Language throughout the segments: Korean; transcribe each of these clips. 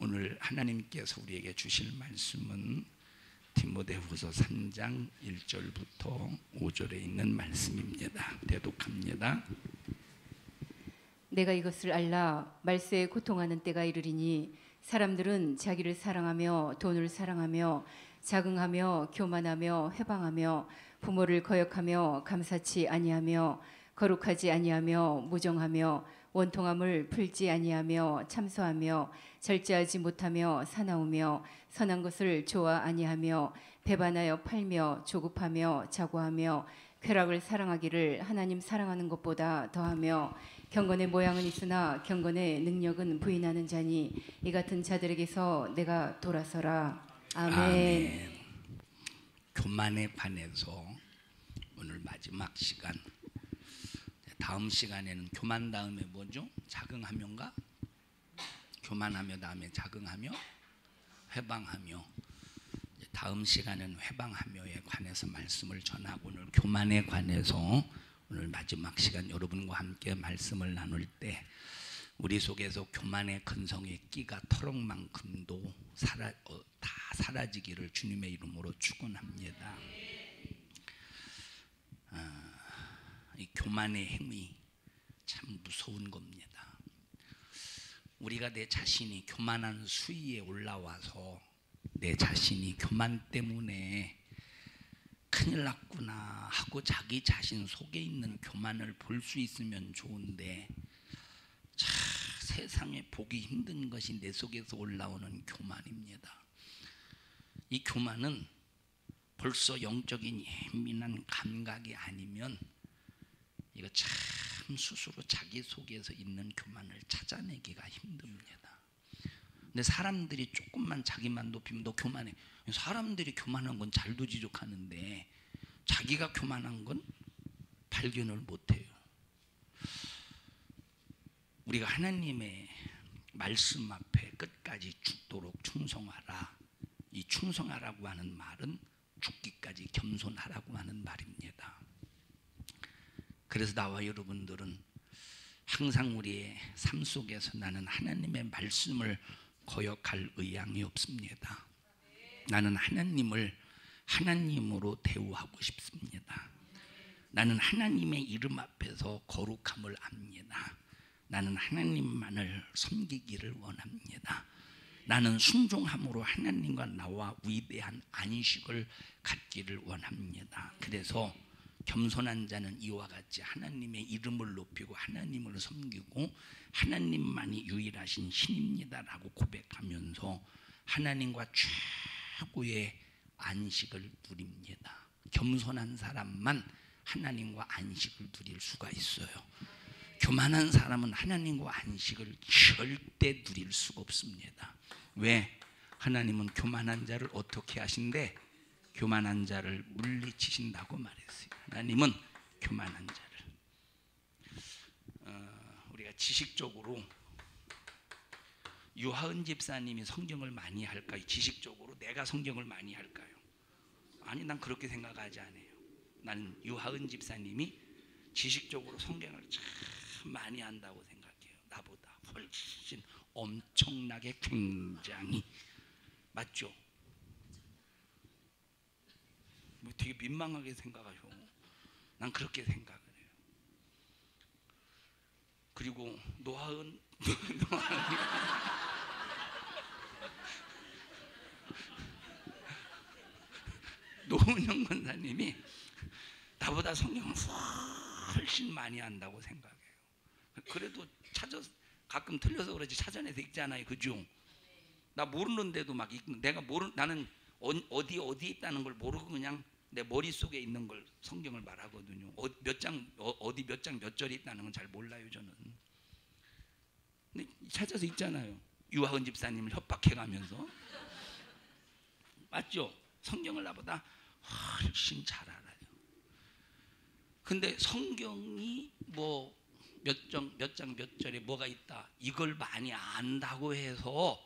오늘 하나님께서 우리에게 주실 말씀은 디모데후서 3장 1절부터 5절에 있는 말씀입니다. 대독합니다. 내가 이것을 알라 말세에 고통하는 때가 이르리니 사람들은 자기를 사랑하며 돈을 사랑하며 자긍하며 교만하며 회방하며 부모를 거역하며 감사치 아니하며 거룩하지 아니하며 무정하며 원통함을 풀지 아니하며 참소하며 절제하지 못하며 사나우며 선한 것을 좋아 아니하며 배반하여 팔며 조급하며 자고하며 쾌락을 사랑하기를 하나님 사랑하는 것보다 더하며 경건의 모양은 있으나 경건의 능력은 부인하는 자니 이 같은 자들에게서 내가 돌아서라. 아멘. 교만에 관해서 오늘 마지막 시간, 다음 시간에는 교만 다음에 뭐죠? 자긍하며인가? 교만하며 다음에 자긍하며 회방하며, 다음 시간은 회방하며에 관해서 말씀을 전하고 오늘 교만에 관해서 오늘 마지막 시간 여러분과 함께 말씀을 나눌 때 우리 속에서 교만의 근성의 끼가 털럭만큼도 다 사라지기를 주님의 이름으로 축원합니다. 이 교만의 행위 참 무서운 겁니다. 우리가 내 자신이 교만한 수위에 올라와서 내 자신이 교만 때문에 큰일 났구나 하고 자기 자신 속에 있는 교만을 볼 수 있으면 좋은데, 참 세상에 보기 힘든 것이 내 속에서 올라오는 교만입니다. 이 교만은 벌써 영적인 예민한 감각이 아니면 이거 참 스스로 자기 속에서 있는 교만을 찾아내기가 힘듭니다. 근데 사람들이 조금만 자기만 높이면 너 교만해. 사람들이 교만한 건 잘도 지적하는데 자기가 교만한 건 발견을 못해요. 우리가 하나님의 말씀 앞에 끝까지 죽도록 충성하라. 이 충성하라고 하는 말은 죽기까지 겸손하라고 하는 말입니다. 그래서 나와 여러분들은 항상 우리의 삶 속에서 나는 하나님의 말씀을 거역할 의향이 없습니다. 나는 하나님을 하나님으로 대우하고 싶습니다. 나는 하나님의 이름 앞에서 거룩함을 압니다. 나는 하나님만을 섬기기를 원합니다. 나는 순종함으로 하나님과 나와 위대한 안식을 갖기를 원합니다. 그래서 겸손한 자는 이와 같이 하나님의 이름을 높이고 하나님을 섬기고 하나님만이 유일하신 신입니다라고 고백하면서 하나님과 최고의 안식을 누립니다. 겸손한 사람만 하나님과 안식을 누릴 수가 있어요. 교만한 사람은 하나님과 안식을 절대 누릴 수가 없습니다. 왜? 하나님은 교만한 자를 어떻게 하신대? 교만한 자를 물리치신다고 말했어요. 하나님은 교만한 자를. 우리가 지식적으로 유하은 집사님이 성경을 많이 할까요? 지식적으로 내가 성경을 많이 할까요? 아니, 난 그렇게 생각하지 않아요. 나는 유하은 집사님이 지식적으로 성경을 참 많이 한다고 생각해요. 나보다 훨씬 엄청나게 굉장히. 맞죠? 뭐 되게 민망하게 생각하셔. 난 그렇게 생각을 해요. 그리고 노하은 노은영 권사님이 나보다 성경을 훨씬 많이 한다고 생각해요. 그래도 가끔 틀려서 그렇지 찾아내서 읽잖아요. 그죠? 나 모르는데도 막 읽는, 나는 어디에 있다는 걸 모르고 그냥 내 머릿속에 있는 걸 성경을 말하거든요. 몇 장 몇 절이 있다는 건 잘 몰라요, 저는. 근데 찾아서 읽잖아요. 유하은 집사님을 협박해가면서. 맞죠? 성경을 나보다 훨씬 잘 알아요. 근데 성경이 뭐 몇 장 몇 절에 뭐가 있다, 이걸 많이 안다고 해서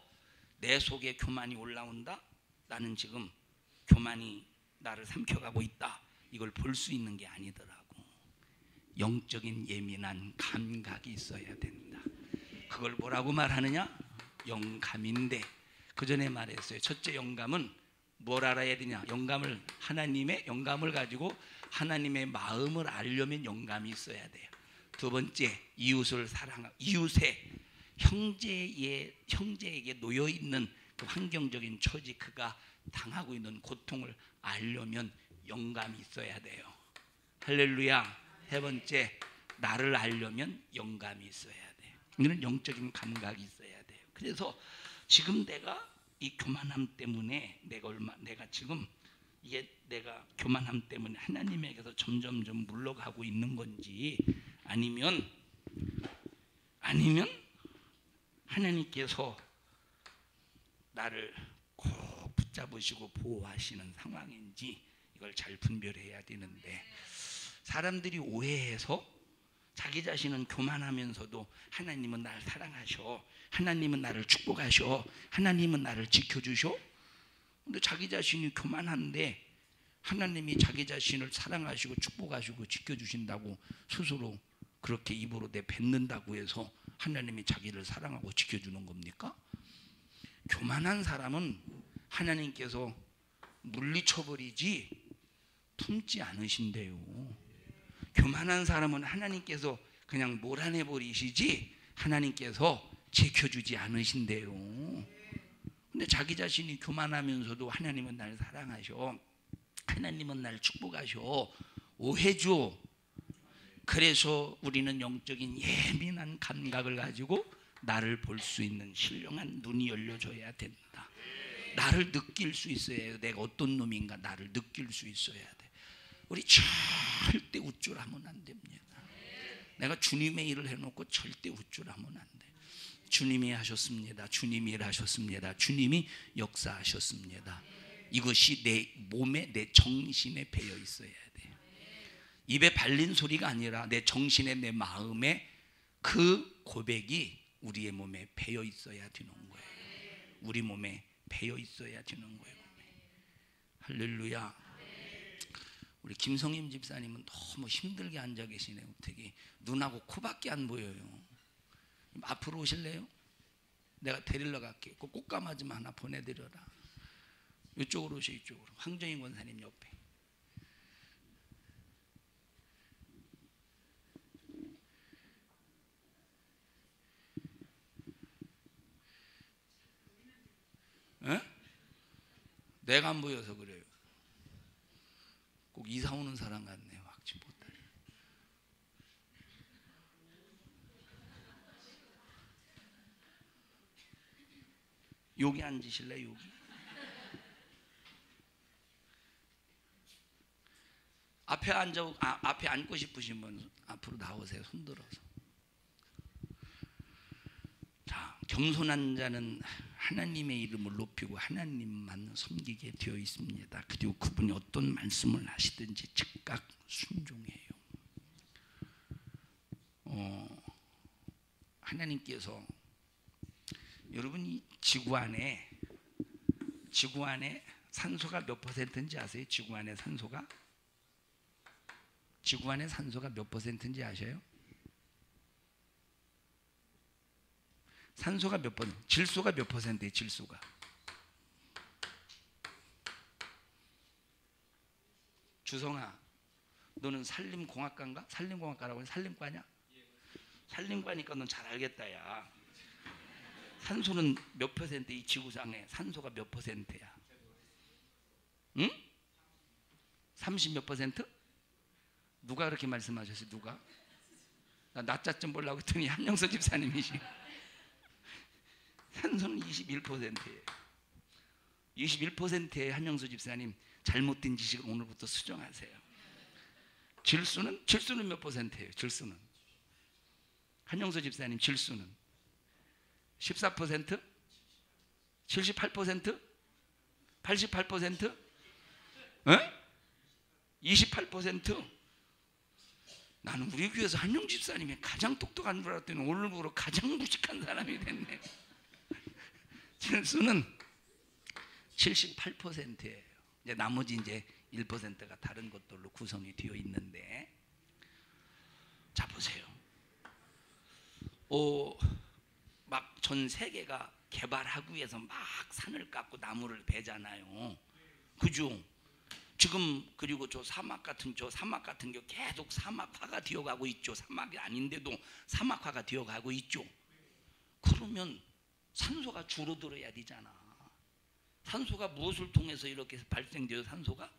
내 속에 교만이 올라온다? 나는 지금 교만이 나를 삼켜가고 있다, 이걸 볼 수 있는 게 아니더라고. 영적인 예민한 감각이 있어야 된다. 그걸 뭐라고 말하느냐? 영감인데, 그 전에 말했어요. 첫째 영감은 뭘 알아야 되냐? 영감을, 하나님의 영감을 가지고 하나님의 마음을 알려면 영감이 있어야 돼요. 두 번째, 이웃을 사랑하고, 이웃의 형제에게 놓여 있는 그 환경적인 처지, 그가 당하고 있는 고통을 알려면 영감이 있어야 돼요. 할렐루야. 세 번째, 나를 알려면 영감이 있어야 돼요. 이런 영적인 감각이 있어야 돼요. 그래서 지금 내가 이 교만함 때문에 내가 지금 이게 내가 교만함 때문에 하나님에게서 점점점 물러가고 있는 건지, 아니면 하나님께서 나를 꼭 붙잡으시고 보호하시는 상황인지, 이걸 잘 분별해야 되는데, 사람들이 오해해서 자기 자신은 교만하면서도 하나님은 나를 사랑하셔, 하나님은 나를 축복하셔, 하나님은 나를 지켜주셔. 근데 자기 자신이 교만한데 하나님이 자기 자신을 사랑하시고 축복하시고 지켜주신다고 스스로 그렇게 입으로 내뱉는다고 해서 하나님이 자기를 사랑하고 지켜주는 겁니까? 교만한 사람은 하나님께서 물리쳐버리지 품지 않으신대요. 교만한 사람은 하나님께서 그냥 몰아내버리시지 하나님께서 지켜주지 않으신대요. 근데 자기 자신이 교만하면서도 하나님은 나를 사랑하셔, 하나님은 나를 축복하셔, 오해줘. 그래서 우리는 영적인 예민한 감각을 가지고 나를 볼 수 있는 신령한 눈이 열려져야 된다. 나를 느낄 수 있어야 해요. 내가 어떤 놈인가 나를 느낄 수 있어야 돼. 우리 절대 우쭐하면 안 됩니다. 내가 주님의 일을 해놓고 절대 우쭐하면 안 돼. 주님이 하셨습니다. 주님이 일하셨습니다. 주님이 역사하셨습니다. 이것이 내 몸에, 내 정신에 배어 있어야 돼. 입에 발린 소리가 아니라 내 정신에, 내 마음에 그 고백이 우리의 몸에 배어 있어야 되는 거예요. 우리 몸에 배어 있어야 되는 거예요. 할렐루야. 우리 김성임 집사님은 너무 힘들게 앉아 계시네요. 되게 눈하고 코밖에 안 보여요. 앞으로 오실래요? 내가 데리러 갈게요. 그 꽃가마 좀 하나 보내드려라. 이쪽으로 오세요. 이쪽으로. 황정인 권사님 옆에. 에? 내가 안 보여서 그래요. 꼭 이사 오는 사람 같네요. 확지 못하게. 여기 앉으실래? 여기. 앞에 앉고 싶으신 분 앞으로 나오세요. 손들어서. 자, 겸손한 자는 하나님의 이름을 높이고 하나님만 섬기게 되어 있습니다. 그리고 그분이 어떤 말씀을 하시든지 즉각 순종해요. 하나님께서 여러분이 지구 안에 산소가 몇 퍼센트인지 아세요? 지구 안에 산소가 몇 퍼센트인지 아셔요? 산소가 몇 퍼센트, 질소가 몇 퍼센트예요? 질소가. 주성아, 너는 산림공학과인가? 산림공학과라고 해? 산림과냐? 산림과니까 넌 잘 알겠다. 야, 산소는 몇 퍼센트? 이 지구상에 산소가 몇 퍼센트야? 응? 30 몇 퍼센트? 누가 그렇게 말씀하셨어요? 누가? 나 낮자 좀 보려고 했더니 한영서 집사님이시. 산소는 21%예요. 21%의 한영수 집사님, 잘못된 지식을 오늘부터 수정하세요. 질수는 몇 퍼센트예요? 질수는 한영수 집사님, 질수는 14%? 78%? 88%? 에? 28%? 나는 우리 교회에서 한영 집사님이 가장 똑똑한 줄 알았더니 오늘부로 가장 무식한 사람이 됐네. 질수는 78%예요. 이제 나머지 이제 1%가 다른 것들로 구성이 되어 있는데, 자 보세요. 막 전 세계가 개발하기 위해서 막 산을 깎고 나무를 베잖아요. 그죠? 지금 그리고 저 사막 같은 게 계속 사막화가 되어가고 있죠. 사막이 아닌데도 사막화가 되어가고 있죠. 그러면 산소가 줄어들어야 되잖아. 산소가 무엇을 통해서 이렇게 발생돼요? 산소가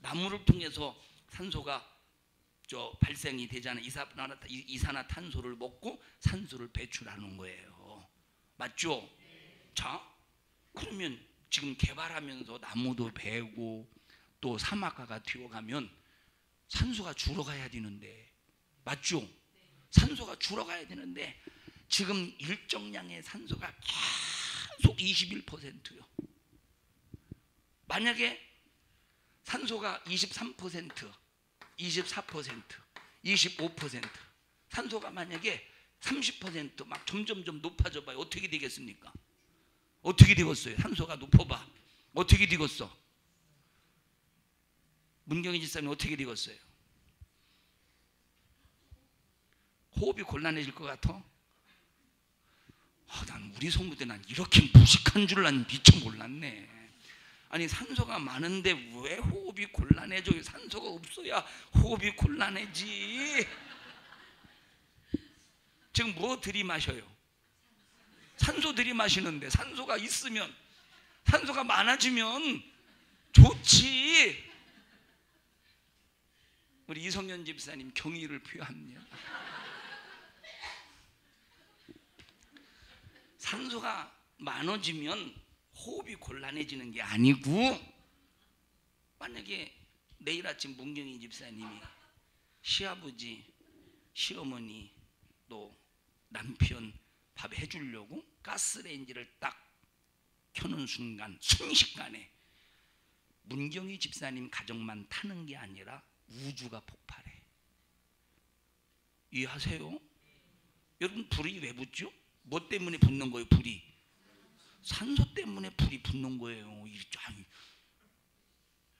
나무를 통해서 산소가 발생이 되잖아요. 이산화탄소를 먹고 산소를 배출하는 거예요. 맞죠? 자, 그러면 지금 개발하면서 나무도 베고 또 사막화가 되어가면 산소가 줄어가야 되는데, 맞죠? 산소가 줄어가야 되는데 지금 일정량의 산소가 계속 21%요. 만약에 산소가 23%, 24%, 25%, 산소가 만약에 30% 막 점점점 높아져 봐요. 어떻게 되겠습니까? 어떻게 되겠어요? 산소가 높아봐. 어떻게 되겠어? 문경희 집사님 어떻게 되겠어요? 호흡이 곤란해질 것 같아? 난 우리 성도 때 난 이렇게 무식한 줄 난 미처 몰랐네. 아니 산소가 많은데 왜 호흡이 곤란해져? 산소가 없어야 호흡이 곤란해지. 지금 뭐 들이마셔요? 산소 들이마시는데 산소가 있으면, 산소가 많아지면 좋지. 우리 이성현 집사님 경의를 표합니다. 산소가 많아지면 호흡이 곤란해지는 게 아니고, 만약에 내일 아침 문경희 집사님이 시아버지, 시어머니 또 남편 밥 해주려고 가스레인지를 딱 켜는 순간 순식간에 문경희 집사님 가정만 타는 게 아니라 우주가 폭발해. 이해하세요? 여러분 불이 왜 붙죠? 뭐 때문에 붙는 거예요? 불이 산소 때문에 불이 붙는 거예요.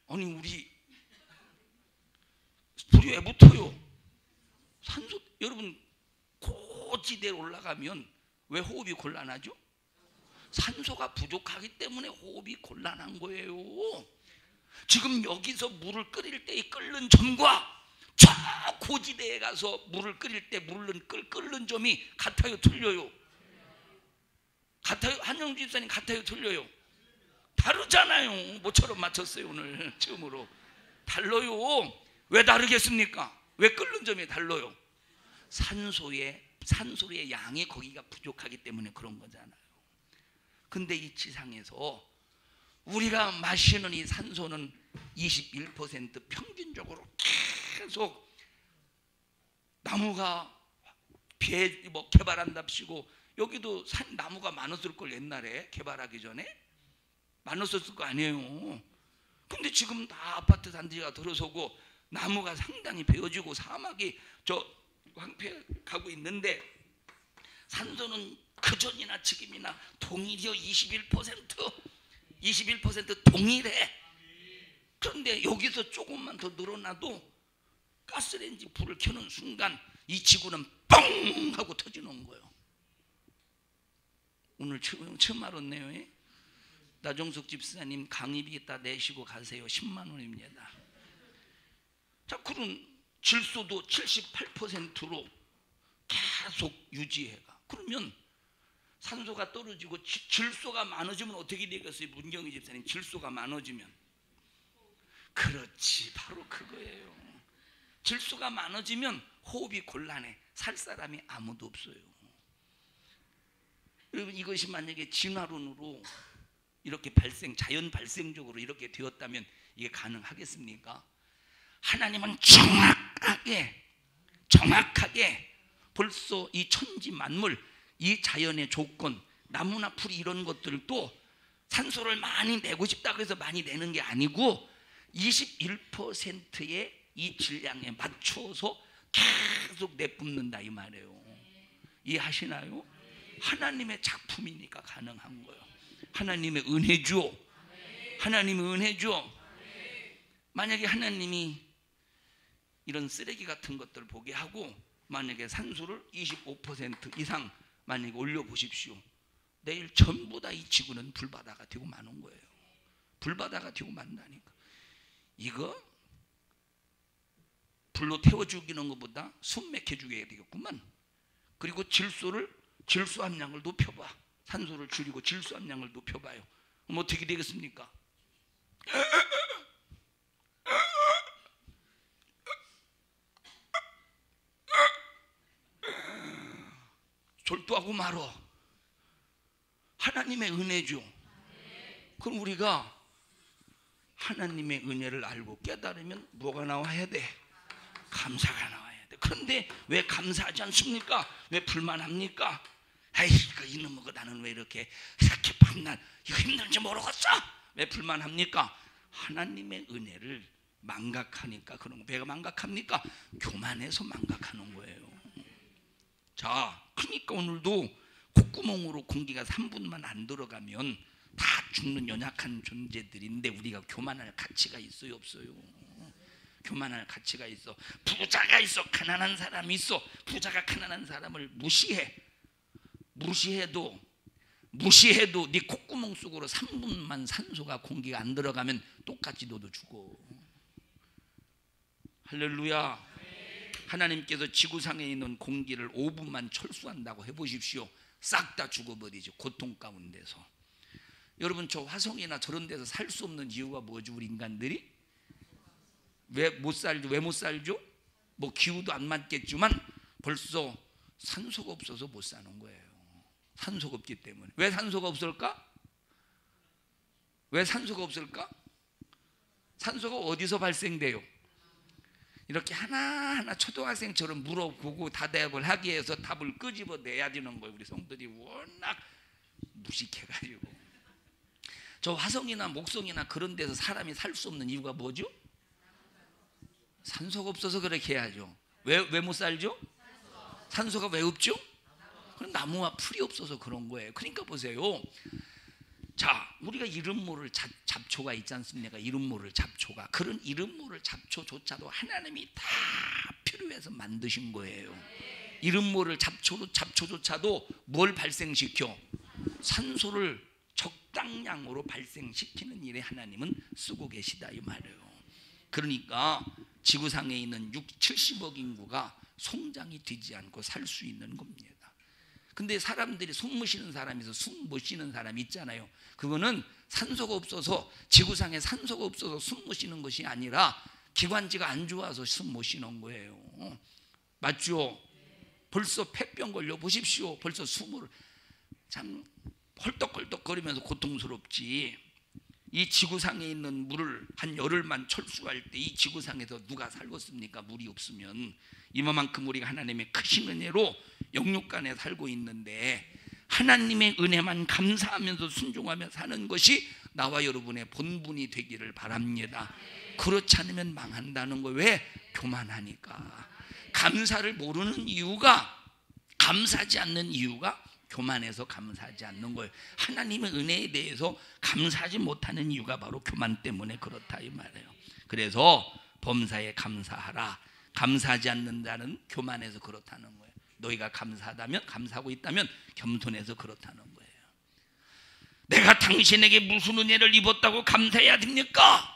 아니 우리 불이 왜 붙어요? 산소. 여러분 고지대에 올라가면 왜 호흡이 곤란하죠? 산소가 부족하기 때문에 호흡이 곤란한 거예요. 지금 여기서 물을 끓일 때의 끓는 점과 저 고지대에 가서 물을 끓일 때 끓는 점이 같아요, 틀려요? 같아요? 한영 집사님 같아요, 틀려요? 다르잖아요. 뭐처럼 맞췄어요 오늘 처음으로. 달라요. 왜 다르겠습니까? 왜 끓는 점이 달라요? 산소의 양이 거기가 부족하기 때문에 그런 거잖아요. 근데 이 지상에서 우리가 마시는 이 산소는 21% 평균적으로 계속 나무가 개발한답시고, 여기도 나무가 많았을 걸. 옛날에 개발하기 전에 많았을 거 아니에요. 근데 지금 다 아파트 단지가 들어서고 나무가 상당히 베어지고 사막이 황폐가고 있는데 산소는 그전이나 지금이나 동일이요. 21% 동일해. 그런데 여기서 조금만 더 늘어나도 가스레인지 불을 켜는 순간 이 지구는 뻥 하고 터지는 거예요. 오늘 처음 알았네요. 예? 나종숙 집사님 강의비 다 내시고 가세요. 10만 원입니다. 자, 그럼 질소도 78%로 계속 유지해가. 그러면 산소가 떨어지고 질소가 많아지면 어떻게 되겠어요? 문경희 집사님, 질소가 많아지면. 그렇지, 바로 그거예요. 질소가 많아지면 호흡이 곤란해. 살 사람이 아무도 없어요. 여러분, 이것이 만약에 진화론으로 이렇게 자연 발생적으로 이렇게 되었다면 이게 가능하겠습니까? 하나님은 정확하게 벌써 이 천지 만물, 이 자연의 조건, 나무나 풀이 이런 것들도 산소를 많이 내고 싶다고 해서 많이 내는 게 아니고 21%의 이 질량에 맞춰서 계속 내뿜는다 이 말이에요. 이해하시나요? 하나님의 작품이니까 가능한 거예요. 하나님의 은혜죠. 하나님의 은혜죠. 만약에 하나님이 이런 쓰레기 같은 것들을 보게 하고 만약에 산소를 25% 이상 만약에 올려보십시오. 내일 전부 다 이 지구는 불바다가 되고 마는 거예요. 불바다가 되고 만다니까. 이거 불로 태워 죽이는 것보다 숨 막혀 죽여야 되겠구만. 그리고 질소 함량을 높여봐. 산소를 줄이고 질소 함량을 높여봐요. 그럼 어떻게 되겠습니까? 졸도하고 말어. 하나님의 은혜죠. 그럼 우리가 하나님의 은혜를 알고 깨달으면 뭐가 나와야 돼? 감사가 나와야 돼. 그런데 왜 감사하지 않습니까? 왜 불만합니까? 아이, 이놈의 나는 왜 이렇게 밤낮 이거 힘든지 모르겠어? 왜 불만합니까? 하나님의 은혜를 망각하니까 그런 거. 왜 망각합니까? 교만해서 망각하는 거예요. 자, 그러니까 오늘도 콧구멍으로 공기가 3분만 안 들어가면 다 죽는 연약한 존재들인데 우리가 교만할 가치가 있어요, 없어요? 교만할 가치가 있어. 부자가 있어, 가난한 사람이 있어. 부자가 가난한 사람을 무시해도 네 콧구멍 속으로 3분만 산소가 공기가 안 들어가면 똑같이 너도 죽어. 할렐루야. 하나님께서 지구상에 있는 공기를 5분만 철수한다고 해보십시오. 싹 다 죽어버리죠. 고통 가운데서. 여러분, 저 화성이나 저런 데서 살 수 없는 이유가 뭐죠? 우리 인간들이 왜 못 살죠? 뭐 기후도 안 맞겠지만 벌써 산소가 없어서 못 사는 거예요. 산소가 없기 때문에. 왜 산소가 없을까? 왜 산소가 없을까? 산소가 어디서 발생돼요? 이렇게 하나하나 초등학생처럼 물어보고 대답을 하기 위해서 답을 끄집어내야 되는 거예요. 우리 성도들이 워낙 무식해가지고. 저 화성이나 목성이나 그런 데서 사람이 살 수 없는 이유가 뭐죠? 산소가 없어서 그렇게 해야죠. 왜 못 살죠? 산소가 왜 없죠? 그럼 나무와 풀이 없어서 그런 거예요. 그러니까 보세요. 자, 우리가 이름 모를 잡초가 있지 않습니까? 이름 모를 잡초가. 그런 이름 모를 잡초조차도 하나님이 다 필요해서 만드신 거예요. 이름 모를 잡초조차도 뭘 발생시켜? 산소를 적당량으로 발생시키는 일에 하나님은 쓰고 계시다 이 말이에요. 그러니까 지구상에 있는 70억 인구가 송장이 되지 않고 살 수 있는 겁니다. 근데 사람들이 숨 못 쉬는 사람이 있어. 숨 못 쉬는 사람이 있잖아요. 그거는 산소가 없어서, 지구상에 산소가 없어서 숨 못 쉬는 것이 아니라 기관지가 안 좋아서 숨 못 쉬는 거예요. 맞죠? 벌써 폐병 걸려 보십시오. 벌써 숨을 참 헐떡헐떡 거리면서 고통스럽지. 이 지구상에 있는 물을 한 열흘만 철수할 때 이 지구상에서 누가 살겠습니까? 물이 없으면. 이만큼 우리가 하나님의 크신 은혜로 영육간에 살고 있는데 하나님의 은혜만 감사하면서 순종하며 사는 것이 나와 여러분의 본분이 되기를 바랍니다. 그렇지 않으면 망한다는 거예요. 왜? 교만하니까. 감사를 모르는 이유가, 감사하지 않는 이유가 교만해서 감사하지 않는 거예요. 하나님의 은혜에 대해서 감사하지 못하는 이유가 바로 교만 때문에 그렇다 이 말이에요. 그래서 범사에 감사하라. 감사하지 않는 자는 교만해서 그렇다는 거예요. 너희가 감사하고 있다면 겸손해서 그렇다는 거예요. 내가 당신에게 무슨 은혜를 입었다고 감사해야 됩니까?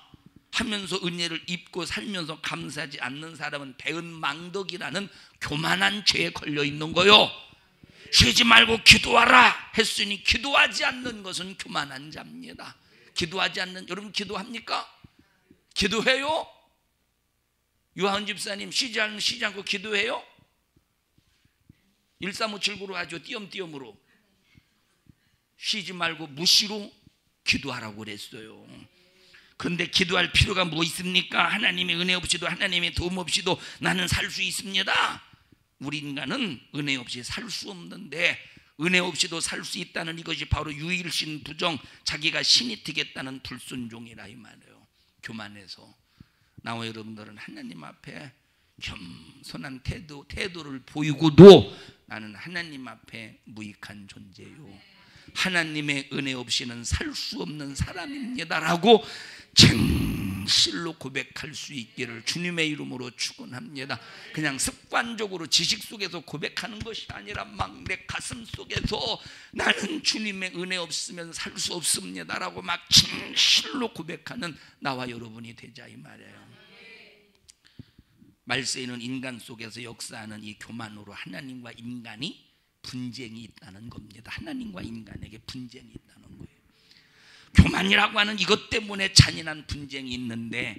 하면서 은혜를 입고 살면서 감사하지 않는 사람은 배은망덕이라는 교만한 죄에 걸려 있는 거요. 쉬지 말고 기도하라 했으니 기도하지 않는 것은 교만한 자입니다. 기도하지 않는, 여러분 기도합니까? 기도해요? 유하은 집사님 쉬지 않고 기도해요? 1357구로 하죠. 띄엄띄엄으로. 쉬지 말고 무시로 기도하라고 그랬어요. 그런데 기도할 필요가 뭐 있습니까? 하나님의 은혜 없이도, 하나님의 도움 없이도 나는 살 수 있습니다. 우리 인간은 은혜 없이 살 수 없는데, 은혜 없이도 살 수 있다는 이것이 바로 유일신 부정, 자기가 신이 되겠다는 불순종이라 이 말이에요. 교만해서. 나와 여러분들은 하나님 앞에 겸손한 태도를 보이고도 나는 하나님 앞에 무익한 존재요, 하나님의 은혜 없이는 살 수 없는 사람입니다라고 진실로 고백할 수 있기를 주님의 이름으로 축원합니다. 그냥 습관적으로 지식 속에서 고백하는 것이 아니라 막 내 가슴 속에서 나는 주님의 은혜 없으면 살 수 없습니다라고 막 진실로 고백하는 나와 여러분이 되자 이 말이에요. 말세에는 인간 속에서 역사하는 이 교만으로 하나님과 인간이 분쟁이 있다는 겁니다. 하나님과 인간에게 분쟁이 있다는 거예요. 교만이라고 하는 이것 때문에 잔인한 분쟁이 있는데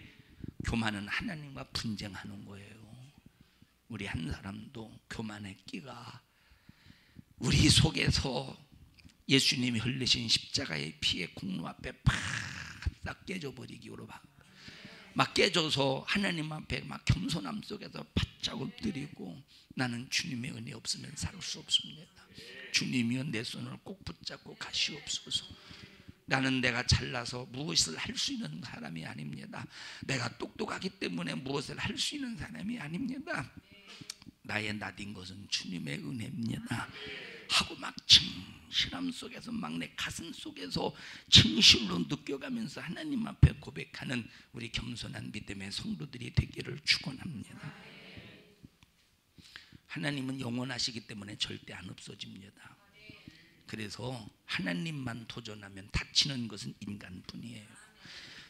교만은 하나님과 분쟁하는 거예요. 우리 한 사람도 교만의 끼가 우리 속에서 예수님이 흘리신 십자가의 피의 공로 앞에 팍 깨져버리기로 막 깨져서 하나님 앞에 막 겸손함 속에서 바짝 엎드리고 나는 주님의 은혜 없으면 살 수 없습니다. 주님이여 내 손을 꼭 붙잡고 가시옵소서. 나는 내가 잘나서 무엇을 할 수 있는 사람이 아닙니다. 내가 똑똑하기 때문에 무엇을 할 수 있는 사람이 아닙니다. 나의 나딘 것은 주님의 은혜입니다 하고 막 진실함 속에서 막 내 가슴 속에서 진실로 느껴가면서 하나님 앞에 고백하는 우리 겸손한 믿음의 성도들이 되기를 축원합니다. 하나님은 영원하시기 때문에 절대 안 없어집니다. 그래서 하나님만 도전하면 다치는 것은 인간뿐이에요.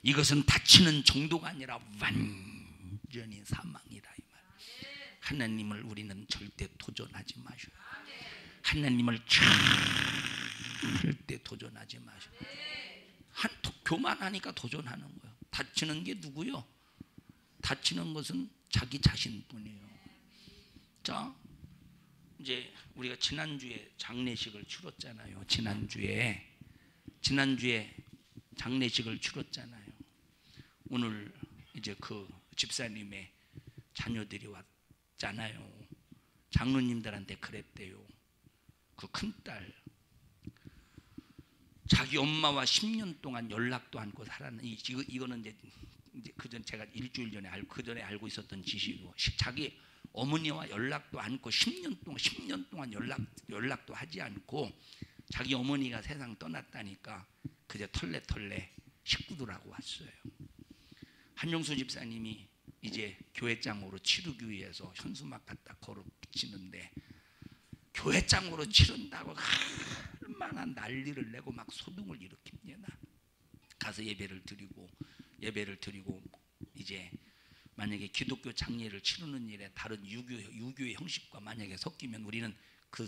이것은 다치는 정도가 아니라 완전히 사망이다 이 말. 하나님을 우리는 절대 도전하지 마셔요. 하나님을 절대 도전하지 마셔요. 교만하니까 도전하는 거예요. 다치는 게 누구요? 다치는 것은 자기 자신뿐이에요. 자, 이제 우리가 지난주에 장례식을 치렀잖아요. 지난주에 장례식을 치렀잖아요. 오늘 이제 그 집사님의 자녀들이 왔잖아요. 장로님들한테 그랬대요. 그 큰딸 자기 엄마와 10년 동안 연락도 않고 살았는 이거는 이제 그전 제가 일주일 전에 그 전에 알고 있었던 지식이고 자기 어머니와 연락도 않고 10년 동안 연락도 하지 않고 자기 어머니가 세상 떠났다니까 그저 털레 식구들하고 왔어요. 한용수 집사님이 이제 교회장으로 치르기 위해서 현수막 갖다 걸어 붙이는데 교회장으로 치른다고 얼마나 난리를 내고 막 소동을 일으킵니다. 가서 예배를 드리고 이제 만약에 기독교 장례를 치르는 일에 다른 유교의 형식과 만약에 섞이면 우리는 그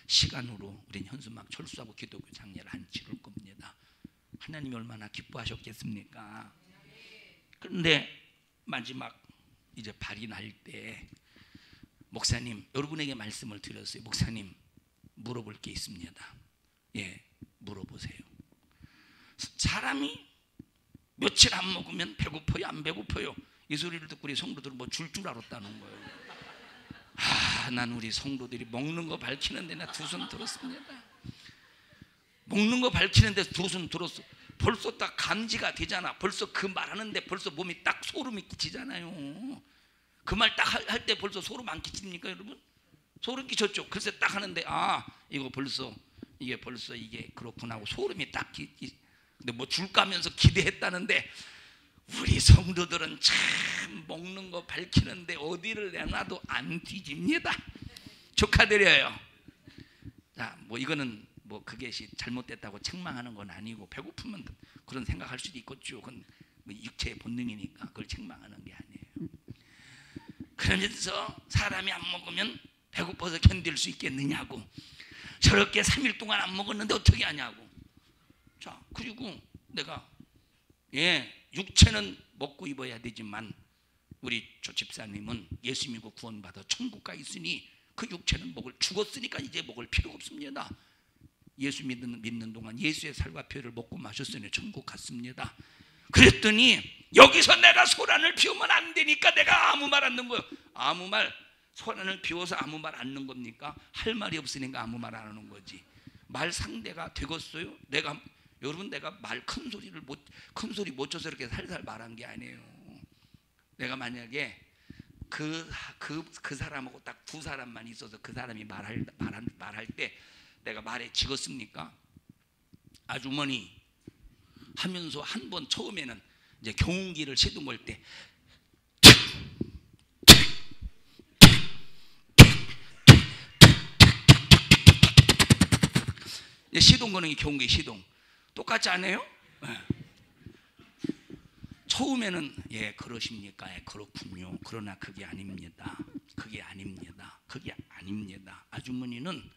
시간으로 우리는 현수막 철수하고 기독교 장례를 안 치를 겁니다. 하나님이 얼마나 기뻐하셨겠습니까? 그런데 마지막 이제 발이 날 때 목사님 여러분에게 말씀을 드렸어요. 목사님 물어볼 게 있습니다. 예, 물어보세요. 사람이 며칠 안 먹으면 배고파요, 안 배고파요? 이 소리를 듣고 우리 성도들은 뭐 줄 알았다는 거예요. 난 우리 성도들이 먹는 거 밝히는데 나 두 손 들었습니다. 먹는 거 밝히는데 두 손 들었어. 벌써 딱 감지가 되잖아. 벌써 그 말하는데 벌써 몸이 딱 소름이 끼치잖아요. 그 말 딱 할 때 벌써 소름 안 끼칩니까 여러분? 소름 끼쳤죠. 그래서 딱 하는데 이거 벌써 이게 그렇구나 하고 소름이 딱 근데 뭐 줄 까면서 기대했다는데 우리 성도들은 참 먹는 거 밝히는데 어디를 내놔도 안 뒤집니다. 축하드려요. 자, 뭐 이거는 뭐 그게 잘못됐다고 책망하는 건 아니고 배고프면 그런 생각할 수도 있겠죠. 그건 육체의 본능이니까 그걸 책망하는 게 아니에요. 그러면서 사람이 안 먹으면 배고파서 견딜 수 있겠느냐고. 저렇게 3일 동안 안 먹었는데 어떻게 하냐고. 자, 그리고 내가 육체는 먹고 입어야 되지만 우리 조 집사님은 예수 믿고 구원받아 천국 가 있으니 그 육체는 죽었으니까 이제 먹을 필요가 없습니다. 예수 믿는 동안 예수의 살과 피를 먹고 마셨으니 천국 갔습니다. 그랬더니 여기서 내가 소란을 피우면 안 되니까 내가 아무 말 안 넣는 거예요. 아무 말, 소란을 피워서 아무 말 안 넣는 겁니까? 할 말이 없으니까 아무 말 안 하는 거지. 말 상대가 되겠어요? 여러분 내가 말 큰 소리 못 쳐서 이렇게 살살 말한 게 아니에요. 내가 만약에 그 사람하고 딱 두 사람만 있어서 그 사람이 말할 때 내가 말에 지었습니까? 아주머니 하면서 한 번 처음에는 이제 경운기를 시동 걸 때 시동 거는 게 경운기 시동. 똑같지 않아요? 네. 처음에는 예 그러십니까? 예, 그렇군요. 그러나 그게 아닙니다. 그게 아닙니다. 그게 아닙니다. 아주머니는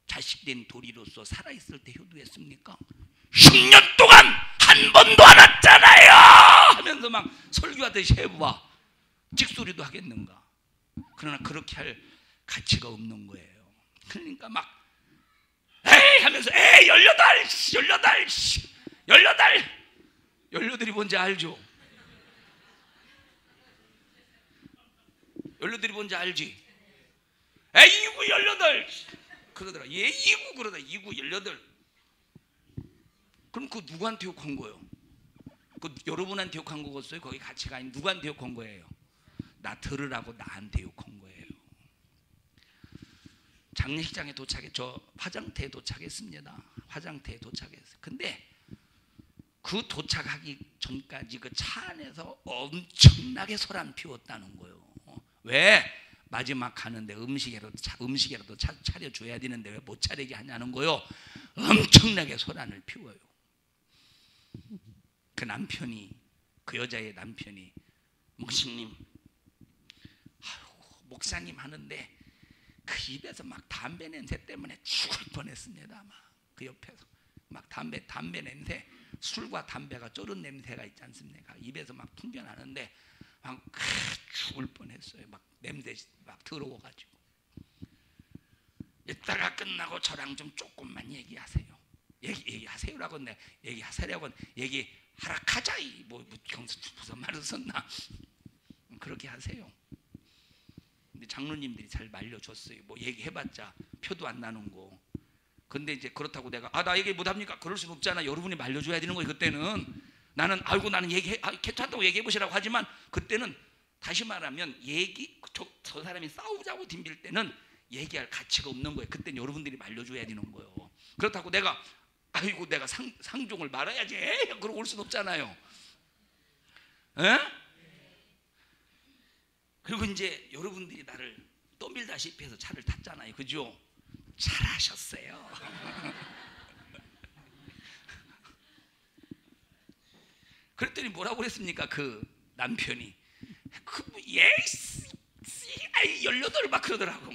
자식된 도리로서 살아있을 때 효도했습니까? 10년 동안 한 번도 안 왔잖아요 하면서 막 설교하듯이 해봐. 찍소리도 하겠는가? 그러나 그렇게 할 가치가 없는 거예요. 그러니까 막 에이 하면서 에이 18이 뭔지 알죠? 18이 뭔지 알지? 에이 29 18 그러더라. 얘 29 그러다 29 18. 그럼 그 누구한테 욕한 거예요? 그 여러분한테 욕한 거겠어요? 거기 가치가 아닌 누구한테 욕한 거예요? 나 들으라고 나한테 욕한 거예요. 장례식장에 저 화장터에 도착했습니다. 화장터에 도착했어요. 근데 그 도착하기 전까지 그 차 안에서 엄청나게 소란 피웠다는 거예요. 왜? 마지막 가는데 음식이라도 차려줘야 되는데 왜 못 차리게 하냐는 거예요. 엄청나게 소란을 피워요. 그 남편이, 그 여자의 남편이 목사님, 목사님 하는데 그 입에서 막 담배 냄새 때문에 죽을 뻔했습니다. 막 그 옆에서 막 담배 냄새, 술과 담배가 쪼른 냄새가 있지 않습니까? 입에서 막 풍겨나는데 막 죽을 뻔했어요. 막 냄새 막 더러워가지고. 이따가 끝나고 저랑 좀 조금만 얘기하세요. 얘기하세요라고 했는데 얘기하세요라고 얘기하라 카자 뭐 경수 무슨 말을 썼나? 그렇게 하세요. 근데 장로님들이 잘 말려줬어요. 뭐 얘기해봤자 표도 안 나는 거. 근데 이제 그렇다고 내가 나 얘기 못합니까? 그럴 수는 없잖아. 여러분이 말려줘야 되는 거예요. 그때는 나는 괜찮다고 얘기해보시라고 하지만 그때는 다시 말하면 저 사람이 싸우자고 덤빌 때는 얘기할 가치가 없는 거예요. 그때는 여러분들이 말려줘야 되는 거예요. 그렇다고 내가 내가 상종을 말아야지 그러고 올 수는 없잖아요. 에? 그리고 이제 여러분들이 나를 떠밀다시피 해서 차를 탔잖아요. 그죠? 잘하셨어요. 그랬더니 뭐라고 그랬습니까? 그 남편이 18 막 그러더라고.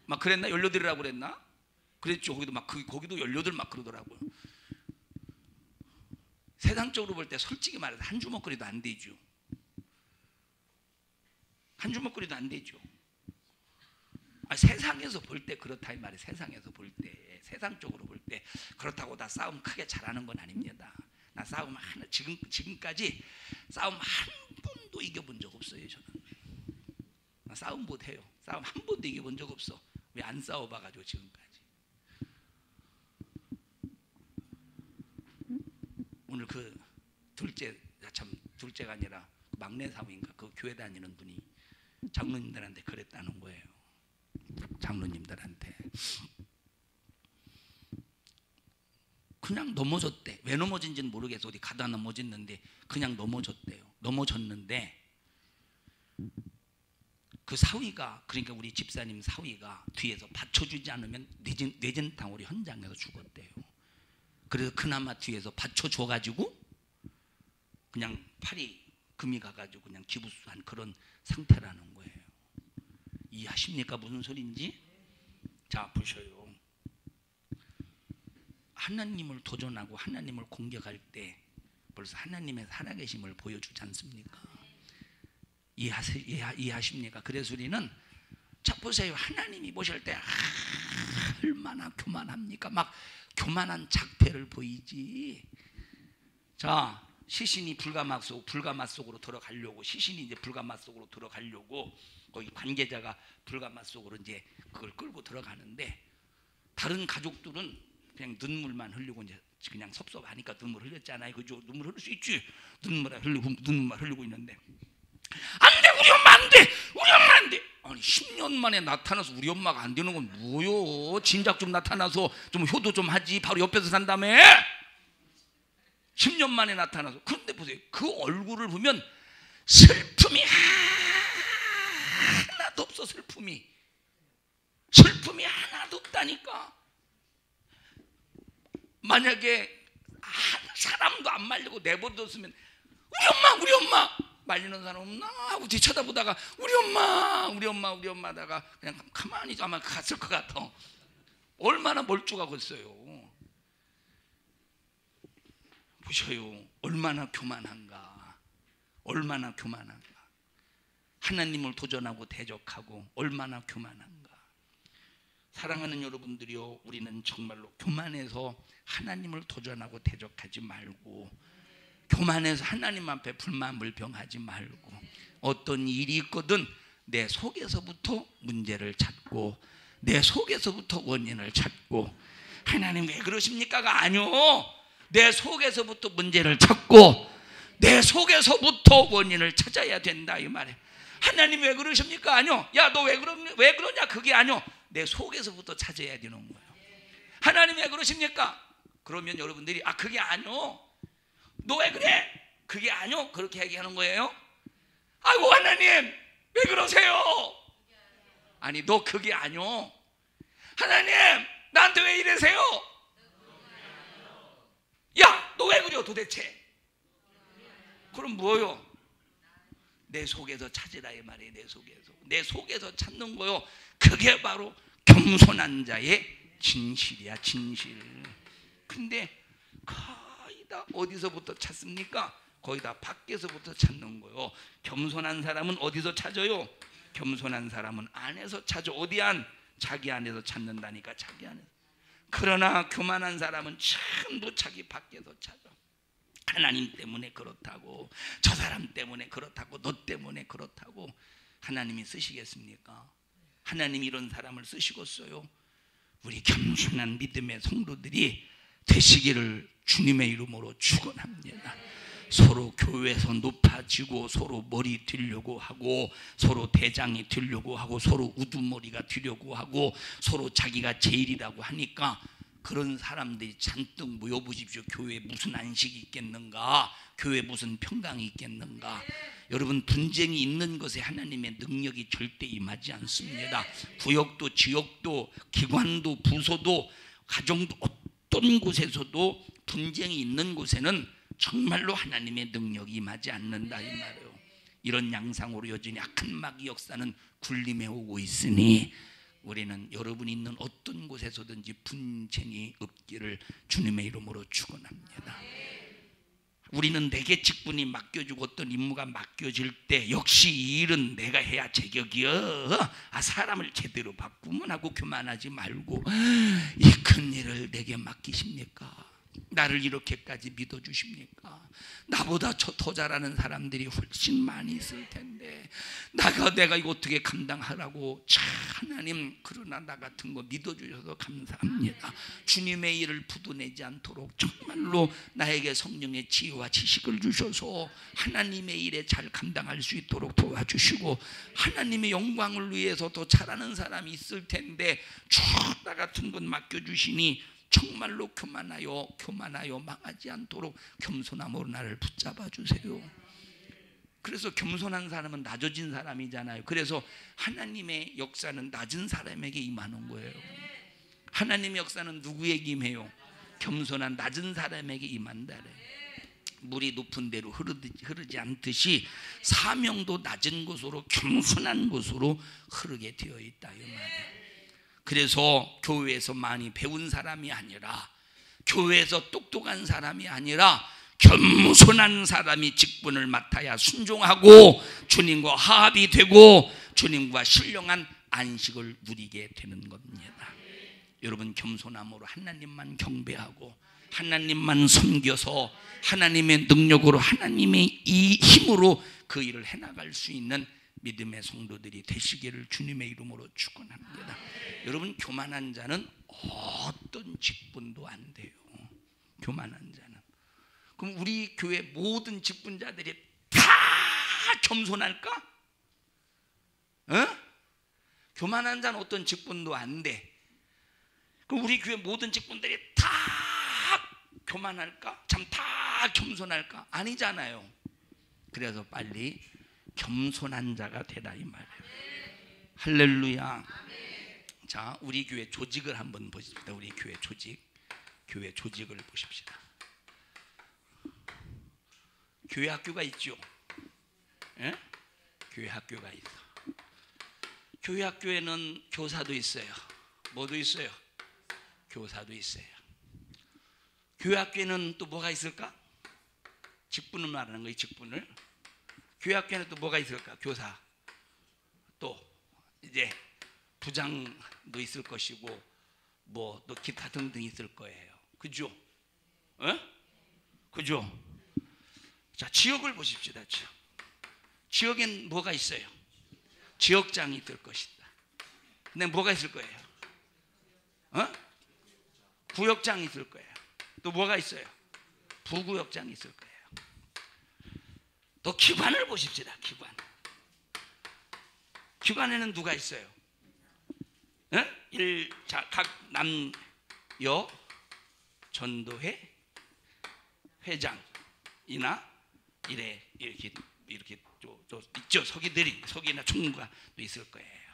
막 그랬나? 18이라고 그랬나? 그랬죠. 거기도 18 막 그러더라고요. 세상적으로 볼 때 솔직히 말해서 한 주먹거리도 안 되죠. 한 주먹거리도 안 되죠. 세상에서 볼 때 그렇다 이 말이에요. 세상에서 볼 때, 세상적으로 볼 때 그렇다고 다 싸움 크게 잘하는 건 아닙니다. 나 싸움 지금까지 싸움 한 번도 이겨본 적 없어요. 저는 나 싸움 못해요. 싸움 한 번도 이겨본 적 없어. 왜 안 싸워봐가지고 지금까지. 오늘 그 둘째가 아니라 막내 사위인가 그 교회 다니는 분이 장로님들한테 그랬다는 거예요. 장로님들한테 그냥 넘어졌대. 왜 넘어진지는 모르겠어. 어디 가다 넘어졌는데 그냥 넘어졌는데 그 사위가, 그러니까 우리 집사님 사위가 뒤에서 받쳐주지 않으면 뇌진탕으로 현장에서 죽었대요. 그래서 그나마 뒤에서 받쳐줘가지고 그냥 팔이 금이 가가지고 그냥 기부수한 그런 상태라는 거예요. 이해하십니까? 무슨 소리인지? 자, 보셔요. 하나님을 도전하고 하나님을 공격할 때 벌써 하나님의 살아계심을 보여주지 않습니까? 이해하십니까? 그래서 우리는 자 보세요. 하나님이 보실 때 얼마나 교만합니까? 막 교만한 작패를 보이지. 자, 시신이 불가마 속으로 들어가려고, 시신이 이제 불가마 속으로 들어가려고 거기 관계자가 불가마 속으로 이제 그걸 끌고 들어가는데 다른 가족들은 그냥 눈물만 흘리고 이제 그냥 섭섭하니까 눈물 흘렸잖아요. 그죠? 눈물 흘릴 수 있지. 눈물만 흘리고 있는데 안 돼, 우리 엄마 안 돼, 우리 엄마 안 돼. 아니 10년 만에 나타나서 우리 엄마가 안 되는 건 뭐요? 진작 좀 나타나서 좀 효도 좀 하지. 바로 옆에서 산다며. 10년 만에 나타나서. 그런데 보세요, 그 얼굴을 보면 슬픔이 하나도 없어. 슬픔이 하나도 없다니까. 만약에 한 사람도 안 말리고 내버려뒀으면 우리 엄마 말리는 사람 없나 하고 뒤 쳐다보다가 우리 엄마 하다가 그냥 가만히 아마 갔을 것 같아. 얼마나 멀쩡하겠어요. 보셔요, 얼마나 교만한가. 하나님을 도전하고 대적하고 얼마나 교만한가. 사랑하는 여러분들이요, 우리는 정말로 교만해서 하나님을 도전하고 대적하지 말고, 교만해서 하나님 앞에 불만불평하지 말고, 어떤 일이 있거든 내 속에서부터 문제를 찾고, 내 속에서부터 원인을 찾고, 하나님 왜 그러십니까가 아니요, 내 속에서부터 문제를 찾고 내 속에서부터 원인을 찾아야 된다 이 말이에요. 하나님 왜 그러십니까? 아니요. 야, 너 왜 그러냐? 그게 아니요. 내 속에서부터 찾아야 되는 거예요. 하나님 왜 그러십니까? 그러면 여러분들이 그게 아니요. 너 왜 그래? 그게 아니요. 그렇게 얘기하는 거예요. 아이고 하나님 왜 그러세요? 아니 너 그게 아니요. 하나님 나한테 왜 이러세요? 야, 너 왜 그래 도대체? 그럼 뭐요? 내 속에서 찾으라 이 말이에요. 내 속에서 찾는 거요. 그게 바로 겸손한 자의 진실이야, 진실. 근데 거의 다 어디서부터 찾습니까? 거의 다 밖에서부터 찾는 거요. 겸손한 사람은 어디서 찾아요? 겸손한 사람은 안에서 찾아. 어디 안? 자기 안에서 찾는다니까, 자기 안에서. 그러나 교만한 사람은 전부 자기 밖에서 찾아. 하나님 때문에 그렇다고, 저 사람 때문에 그렇다고, 너 때문에 그렇다고. 하나님이 쓰시겠습니까? 하나님이 이런 사람을 쓰시겠어요? 우리 겸손한 믿음의 성도들이 되시기를 주님의 이름으로 축원합니다. 서로 교회에서 높아지고 서로 머리 들려고 하고 서로 대장이 되려고 하고 서로 우두머리가 되려고 하고 서로 자기가 제일이라고 하니까 그런 사람들이 잔뜩 모여보십시오. 교회에 무슨 안식이 있겠는가? 교회에 무슨 평강이 있겠는가? 여러분, 분쟁이 있는 것에 하나님의 능력이 절대 임하지 않습니다. 구역도 지역도 기관도 부서도 가정도 어떤 곳에서도 분쟁이 있는 곳에는 정말로 하나님의 능력이 임하지 않는다 이 말이에요. 이런 양상으로 여전히 악한 마귀 역사는 군림해 오고 있으니 우리는 여러분이 있는 어떤 곳에서든지 분쟁이 없기를 주님의 이름으로 축원합니다. 우리는 내게 직분이 맡겨지고 어떤 임무가 맡겨질 때 역시 이 일은 내가 해야 제격이여. 사람을 제대로 바꾸면 하고 교만하지 말고 이 큰 일을 내게 맡기십니까? 나를 이렇게까지 믿어주십니까? 나보다 더 잘하는 사람들이 훨씬 많이 있을 텐데 내가 이거 어떻게 감당하라고. 참 하나님, 그러나 나 같은 거 믿어주셔서 감사합니다. 주님의 일을 부도내지 않도록 정말로 나에게 성령의 지혜와 지식을 주셔서 하나님의 일에 잘 감당할 수 있도록 도와주시고, 하나님의 영광을 위해서 더 잘하는 사람이 있을 텐데 쭉 나 같은 건 맡겨주시니 정말로 교만하여 망하지 않도록 겸손함으로 나를 붙잡아 주세요. 그래서 겸손한 사람은 낮아진 사람이잖아요. 그래서 하나님의 역사는 낮은 사람에게 임하는 거예요. 하나님의 역사는 누구에게 임해요? 겸손한 낮은 사람에게 임한다. 물이 높은 데로 흐르지 않듯이 사명도 낮은 곳으로 겸손한 곳으로 흐르게 되어 있다 이 말이에요. 그래서 교회에서 많이 배운 사람이 아니라, 교회에서 똑똑한 사람이 아니라 겸손한 사람이 직분을 맡아야 순종하고 주님과 화합이 되고 주님과 신령한 안식을 누리게 되는 겁니다. 여러분, 겸손함으로 하나님만 경배하고 하나님만 섬겨서 하나님의 능력으로 하나님의 이 힘으로 그 일을 해나갈 수 있는 믿음의 성도들이 되시기를 주님의 이름으로 축원합니다. 여러분, 교만한 자는 어떤 직분도 안 돼요. 교만한 자는. 그럼 우리 교회 모든 직분자들이 다 겸손할까? 교만한 자는 어떤 직분도 안 돼. 그럼 우리 교회 모든 직분들이 다 교만할까? 참 다 겸손할까? 아니잖아요. 그래서 빨리 겸손한 자가 되라 이 말이에요. 할렐루야. 자, 우리 교회 조직을 한번 보십시다. 우리 교회 조직, 교회 조직을 보십시다. 교회 학교가 있죠. 예? 교회 학교가 있어. 교회 학교에는 교사도 있어요. 뭐도 있어요? 교사도 있어요. 교회 학교에는 또 뭐가 있을까? 직분을 말하는 거예요. 직분을. 교회 학교에는 또 뭐가 있을까? 교사. 또 이제 부장도 있을 것이고 뭐 또 기타 등등 있을 거예요. 그죠? 어? 그죠? 자, 지역을 보십시다. 지역엔 뭐가 있어요? 지역장이 있을 것이다. 근데 뭐가 있을 거예요? 어? 구역장이 있을 거예요. 또 뭐가 있어요? 부구역장이 있을 거예요. 또 기관을 보십시다. 기관. 기관에는 누가 있어요? 자, 각 남여 전도회 회장이나 이렇게 또 있죠. 서기나 총무가 또 있을 거예요.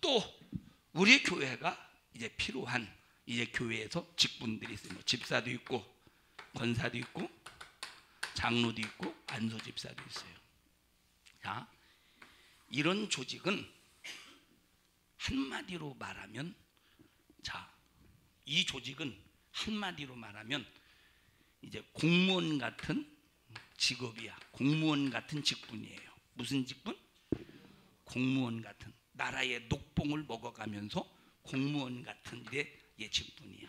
또 우리 교회가 이제 필요한 이제 교회에서 직분들이 있어요. 뭐 집사도 있고 권사도 있고 장로도 있고 안소 집사도 있어요. 자, 이런 조직은 한마디로 말하면, 자, 이 조직은 한마디로 말하면 이제 공무원 같은 직업이야. 공무원 같은 직분이에요. 무슨 직분? 공무원 같은, 나라의 녹봉을 먹어가면서 공무원 같은 일의 직분이야.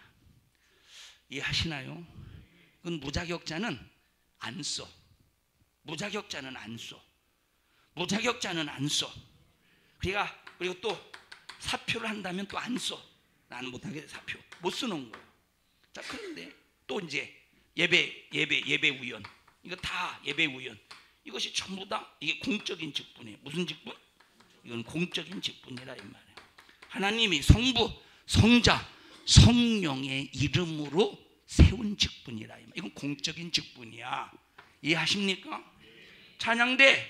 이해하시나요? 그건 무자격자는 안 써. 무자격자는 안 써. 무자격자는 안 써. 그리고 또 사표를 한다면 또 안 써. 나는 못하게 사표 못 쓰는 거예요. 자, 그런데 또 이제 예배위원, 이거 다 예배위원, 이것이 전부 다 이게 공적인 직분이에요. 무슨 직분? 이건 공적인 직분이라 이 말이에요. 하나님이 성부, 성자, 성령의 이름으로 세운 직분이라 이 말이에요. 이건 공적인 직분이야. 이해하십니까? 찬양대,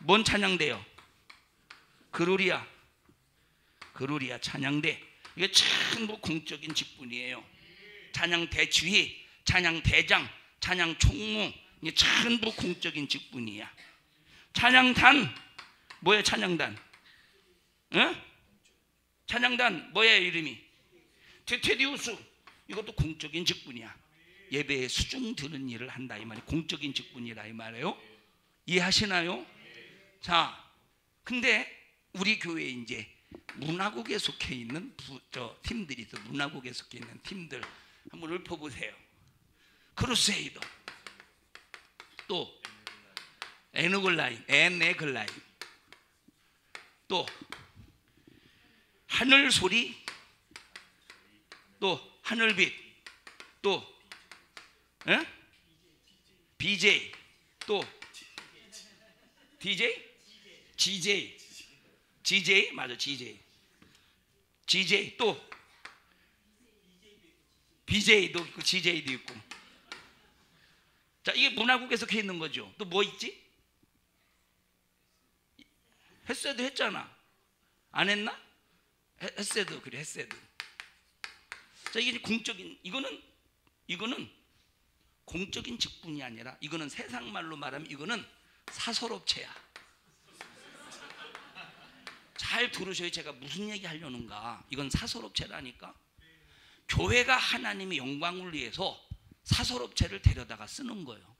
뭔 찬양대요? 그루리아 찬양대. 이게 전부 공적인 직분이에요. 찬양 대주휘, 찬양 대장, 찬양 총무, 이게 전부 공적인 직분이야. 찬양단, 뭐야 찬양단? 어? 찬양단 뭐야 이름이? 테디우스. 이것도 공적인 직분이야. 예배에 수중 드는 일을 한다 이 말이 공적인 직분이라 이 말이에요. 이해하시나요? 자, 근데 우리 교회에 이제 문화국에 속해 있는 팀들이 있어. 문화국에 속해 있는 팀들 한번 읊어보세요. 크루세이더, 또 에너글라임, 또 하늘소리, 또 하늘빛, 또 BJ, 또 DJ, GJ 맞아, GJ, 또 BJ도 있고 GJ도 있고. 자, 이게 문화국에 속해 있는 거죠. 또 뭐 있지? 햇세드 했잖아. 안 했나? 햇세드, 그래, 햇세드. 자, 이게 공적인, 이거는 공적인 직분이 아니라, 이거는 세상 말로 말하면 이거는 사설업체야. 잘 들으셔요. 제가 무슨 얘기 하려는가. 이건 사설업체라니까. 교회가 하나님의 영광을 위해서 사설업체를 데려다가 쓰는 거예요.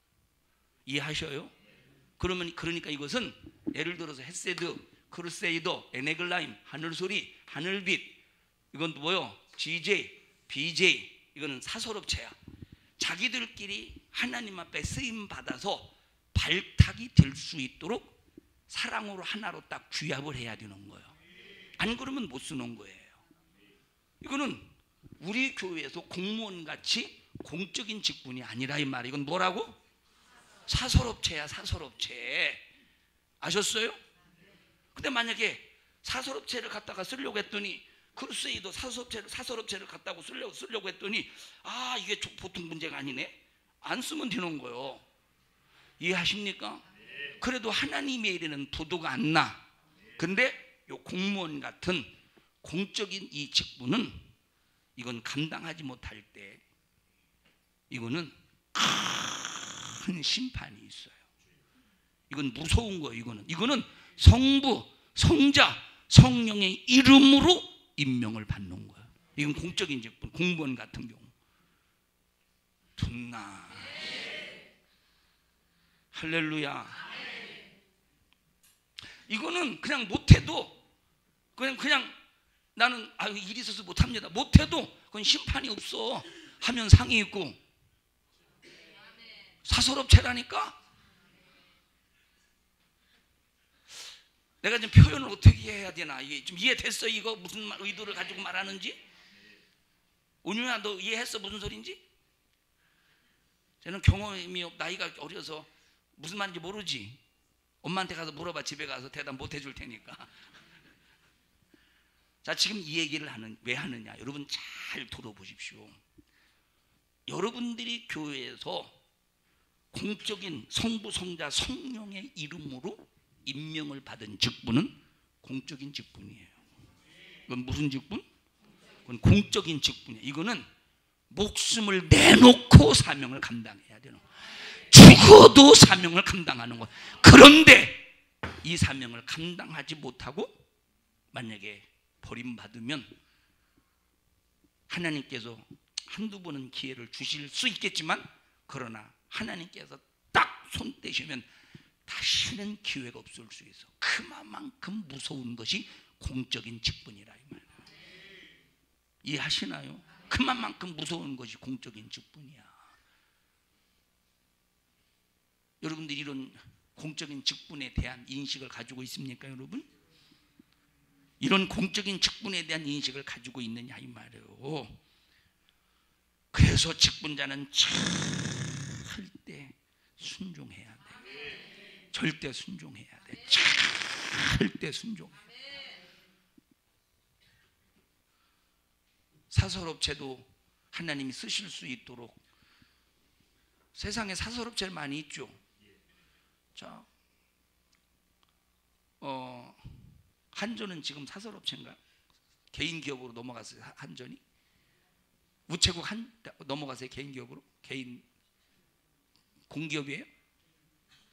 이해하셔요? 그러니까 이것은 예를 들어서 햇세드, 크루세이더, 에네글라임, 하늘소리, 하늘빛, 이건 뭐요? GJ, BJ, 이거는 사설업체야. 자기들끼리 하나님 앞에 쓰임 받아서 발탁이 될 수 있도록 사랑으로 하나로 딱 규합을 해야 되는 거예요. 안 그러면 못 쓰는 거예요. 이거는 우리 교회에서 공무원같이 공적인 직분이 아니라 이 말이에요. 이건 뭐라고? 사설업체야, 사설업체. 아셨어요? 근데 만약에 사설업체를 갖다가 쓰려고 했더니 크루세이더 사설업체를 갖다고 쓰려고 했더니 이게 보통 문제가 아니네. 안 쓰면 되는 거예요. 이해하십니까? 그래도 하나님의 일에는 부도가 안 나. 근데 요 공무원 같은 공적인 이 직분은 이건 감당하지 못할 때 이거는 큰 심판이 있어요. 이건 무서운 거예요. 이거는 성부, 성자, 성령의 이름으로 임명을 받는 거예요. 이건 공적인 직분, 공무원 같은 경우. 둔나. 할렐루야. 이거는 그냥 못해도 그냥 나는 일이 있어서 못합니다. 못해도 그건 심판이 없어. 하면 상이 있고. 사설업체라니까. 내가 좀 표현을 어떻게 해야 되나. 이게 좀 이해됐어? 이거 무슨 의도를 가지고 말하는지? 은유야, 너 이해했어? 무슨 소린지? 저는 경험이 나이가 어려서 무슨 말인지 모르지. 엄마한테 가서 물어봐. 집에 가서 대답 못 해줄 테니까. 자, 지금 이 얘기를 왜 하느냐? 여러분 잘 들어보십시오. 여러분들이 교회에서 공적인 성부, 성자, 성령의 이름으로 임명을 받은 직분은 공적인 직분이에요. 이건 무슨 직분? 그건 공적인 직분이에요. 이거는 목숨을 내놓고 사명을 감당해야 되는 거예요. 죽어도 사명을 감당하는 거예요. 그런데 이 사명을 감당하지 못하고 만약에 버림받으면 하나님께서 한두 번은 기회를 주실 수 있겠지만, 그러나 하나님께서 딱 손 떼시면 다시는 기회가 없을 수 있어. 그만큼 무서운 것이 공적인 직분이라 이 말이에요. 이해하시나요? 그만큼 무서운 것이 공적인 직분이야. 여러분들이 이런 공적인 직분에 대한 인식을 가지고 있습니까, 여러분? 이런 공적인 직분에 대한 인식을 가지고 있느냐 이 말이에요. 그래서 직분자는 절대 순종해야 돼. 절대 순종해야 돼. 절대 순종해. 사설업체도 하나님이 쓰실 수 있도록, 세상에 사설업체를 많이 있죠. 자, 한전은 지금 사설업체인가? 개인 기업으로 넘어갔어요. 한전이 우체국 넘어가세요. 개인 기업으로? 개인 공기업이에요?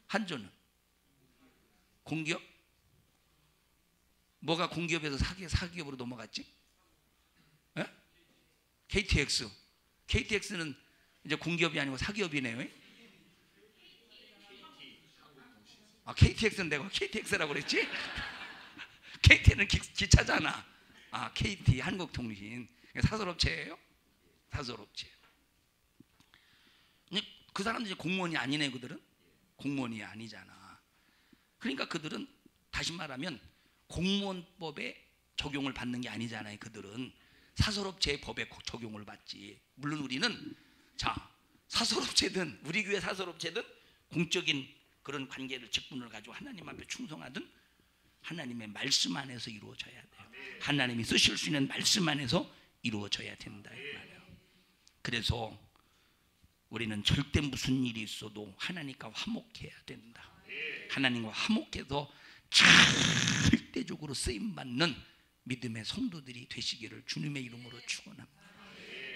한전은 공기업? 뭐가 공기업에서 사기업으로 넘어갔지? 에? KTX는 이제 공기업이 아니고 사기업이네요. KTX는 내가 KTX라고 그랬지? KT는 기차잖아. KT 한국통신 사설업체예요? 사설업체. 그 사람들이 공무원이 아니네. 그들은 공무원이 아니잖아. 그러니까 그들은 다시 말하면 공무원법에 적용을 받는 게 아니잖아요. 그들은 사설업체의 법에 적용을 받지. 물론 우리는 사설업체든 우리 교회 사설업체든 공적인 그런 관계를, 직분을 가지고 하나님 앞에 충성하든 하나님의 말씀 안에서 이루어져야 돼요. 하나님이 쓰실 수 있는 말씀 안에서 이루어져야 된다 이 말이에요. 그래서 우리는 절대 무슨 일이 있어도 하나님과 화목해야 된다. 하나님과 화목해서 절대적으로 쓰임받는 믿음의 성도들이 되시기를 주님의 이름으로 축원합니다.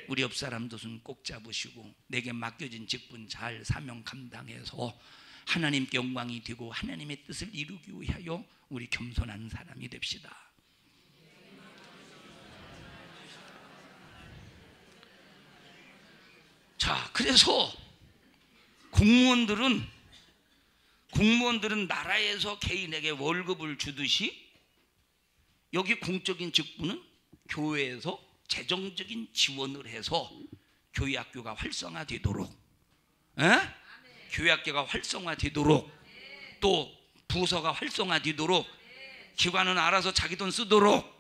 우리 옆 사람도 손 꼭 잡으시고 내게 맡겨진 직분 잘 사명 감당해서 하나님께 영광이 되고 하나님의 뜻을 이루기 위하여 우리 겸손한 사람이 됩시다. 자, 그래서 공무원들은 나라에서 개인에게 월급을 주듯이 여기 공적인 직분은 교회에서 재정적인 지원을 해서 교회 학교가 활성화되도록, 교회 학교가 활성화되도록, 또 부서가 활성화되도록, 기관은 알아서 자기 돈 쓰도록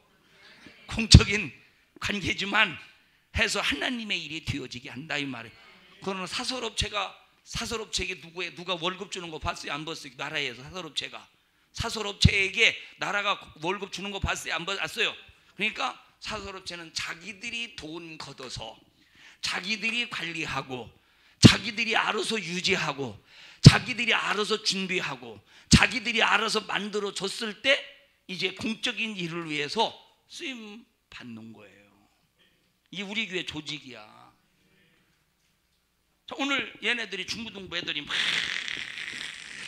공적인 관계지만 해서 하나님의 일이 되어지게 한다 이 말이에요. 그러나 사설업체에게 누가 월급 주는 거 봤어요? 안 봤어요? 나라에서 사설업체에게 나라가 월급 주는 거 봤어요? 안 봤어요? 그러니까 사사롭지는 자기들이 돈 걷어서 자기들이 관리하고 자기들이 알아서 유지하고 자기들이 알아서 준비하고 자기들이 알아서 만들어 줬을 때 이제 공적인 일을 위해서 쓰임 받는 거예요. 이 우리 교회 조직이야. 자, 오늘 얘네들이 중고등부 애들이 막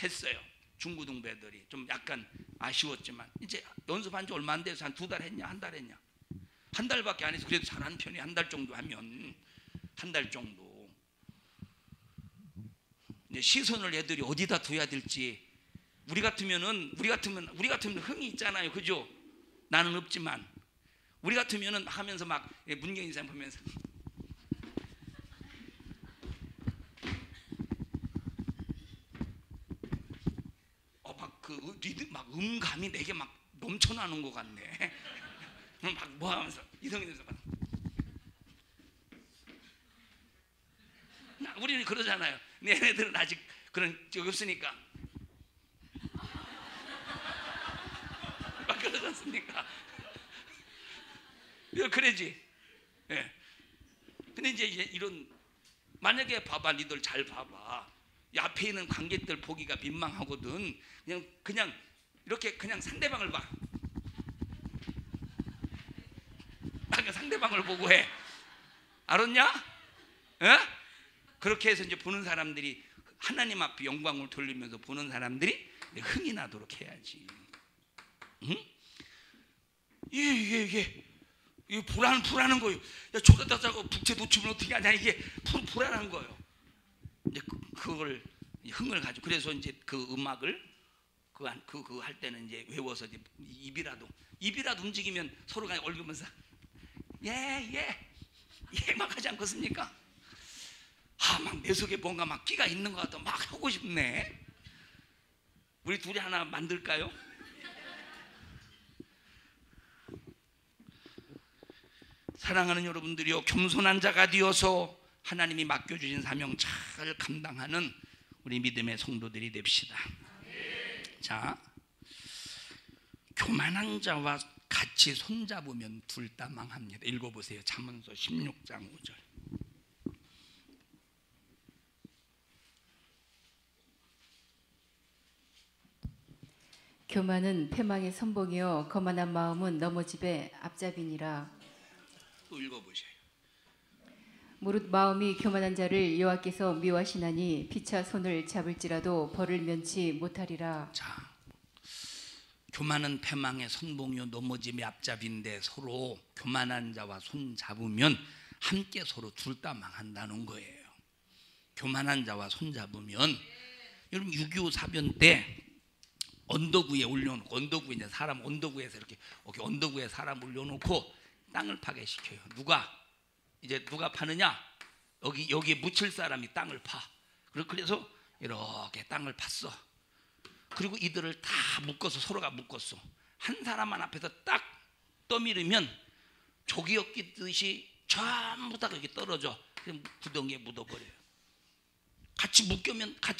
했어요. 중고등부 애들이 좀 약간 아쉬웠지만 이제 연습한 지 얼마 안 돼서 한 2달 했냐, 한 달 했냐? 한 달밖에 안 해서 그래도 잘하는 편이 한 달 정도 하면 한 달 정도. 이제 시선을 애들이 어디다 둬야 될지 우리 같으면 흥이 있잖아요, 그죠? 나는 없지만 우리 같으면은 하면서 막 문경인 사람 보면서 막 그 리듬 막 음감이 내게 막 넘쳐나는 것 같네. 막 뭐 하면서 이성인에서 막 우리는 그러잖아요. 얘네들은 아직 그런 적이 없으니까 막 그러지 않습니까? 그러지. 예. 근데 이제 이런 만약에 봐봐, 니들 잘 봐봐. 이 앞에 있는 관객들 보기가 민망하거든. 그냥 이렇게 그냥 상대방을 봐. 그냥 상대방을 보고 해. 알았냐? 예? 그렇게 해서 이제 보는 사람들이 하나님 앞에 영광을 돌리면서 보는 사람들이 흥이 나도록 해야지. 응? 이게 불안한 거예요. 야, 초다다자고 북채 놓치면 어떻게 하냐, 이게 불안한 거예요. 이제 그걸 흥을 가지고 그래서 이제 그 음악을 그 할 때는 이제 외워서 이제 입이라도 움직이면 서로가 얼굴면서 막 하지 않겠습니까? 막 내 속에 뭔가 막 끼가 있는 것 같아. 막 하고 싶네. 우리 둘이 하나 만들까요? 사랑하는 여러분들이요, 겸손한 자가 되어서 하나님이 맡겨주신 사명 잘 감당하는 우리 믿음의 성도들이 됩시다. 자, 교만한 자와 같이 손잡으면 둘 다 망합니다. 읽어보세요. 잠언서 16장 5절. 교만은 패망의 선봉이요 거만한 마음은 넘어집의 앞잡이니라. 또 읽어보세요. 무릇 마음이 교만한 자를 여호와께서 미워하시나니 피차 손을 잡을지라도 벌을 면치 못하리라. 자, 교만은 패망의 선봉이요 넘어짐의 앞잡인데 서로 교만한 자와 손 잡으면 함께 서로 둘 다 망한다는 거예요. 교만한 자와 손 잡으면 여러분 6.25 사변 때 언덕 위에 올려놓고 언덕 위에 이제 사람 언덕 위에서 이렇게 언덕 위에 사람 올려놓고 땅을 파게 시켜요. 누가 파느냐? 여기에 묻힐 사람이 땅을 파. 그래서 이렇게 땅을 팠어. 그리고 이들을 다 묶어서 서로가 묶었어. 한 사람만 앞에서 딱 떠밀으면 조기 엮이듯이 전부 다 여기 떨어져. 그럼 구덩이에 묻어버려요. 같이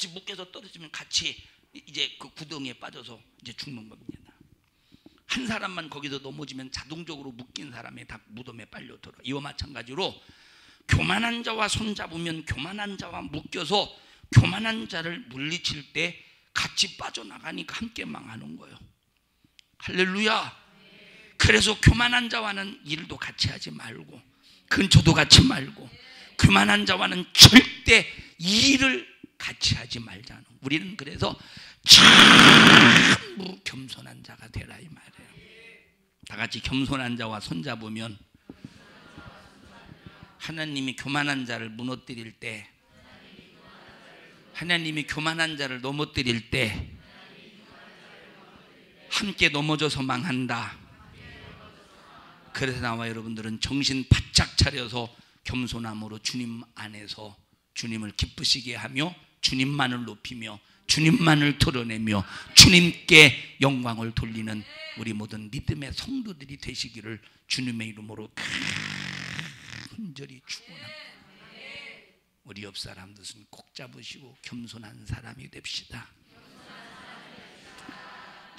묶여서 떨어지면 같이 이제 그 구덩이에 빠져서 이제 죽는 겁니다. 한 사람만 거기서 넘어지면 자동적으로 묶인 사람이 다 무덤에 빨려들어. 이와 마찬가지로 교만한 자와 손잡으면 교만한 자와 묶여서 교만한 자를 물리칠 때 같이 빠져나가니까 함께 망하는 거예요. 할렐루야. 그래서 교만한 자와는 일도 같이 하지 말고 근처도 같이 말고 교만한 자와는 절대 일을 같이 하지 말자는. 우리는 그래서 전부 겸손한 자가 되라 이 말이에요. 다 같이 겸손한 자와 손잡으면 하나님이 교만한 자를 무너뜨릴 때, 하나님이 교만한 자를 넘어뜨릴 때 함께 넘어져서 망한다. 그래서 나와 여러분들은 정신 바짝 차려서 겸손함으로 주님 안에서 주님을 기쁘시게 하며 주님만을 높이며 주님만을 드러내며 주님께 영광을 돌리는 우리 모든 믿음의 성도들이 되시기를 주님의 이름으로 간절히 축원합니다. 우리 옆 사람들 손 꼭 잡으시고 겸손한 사람이 됩시다.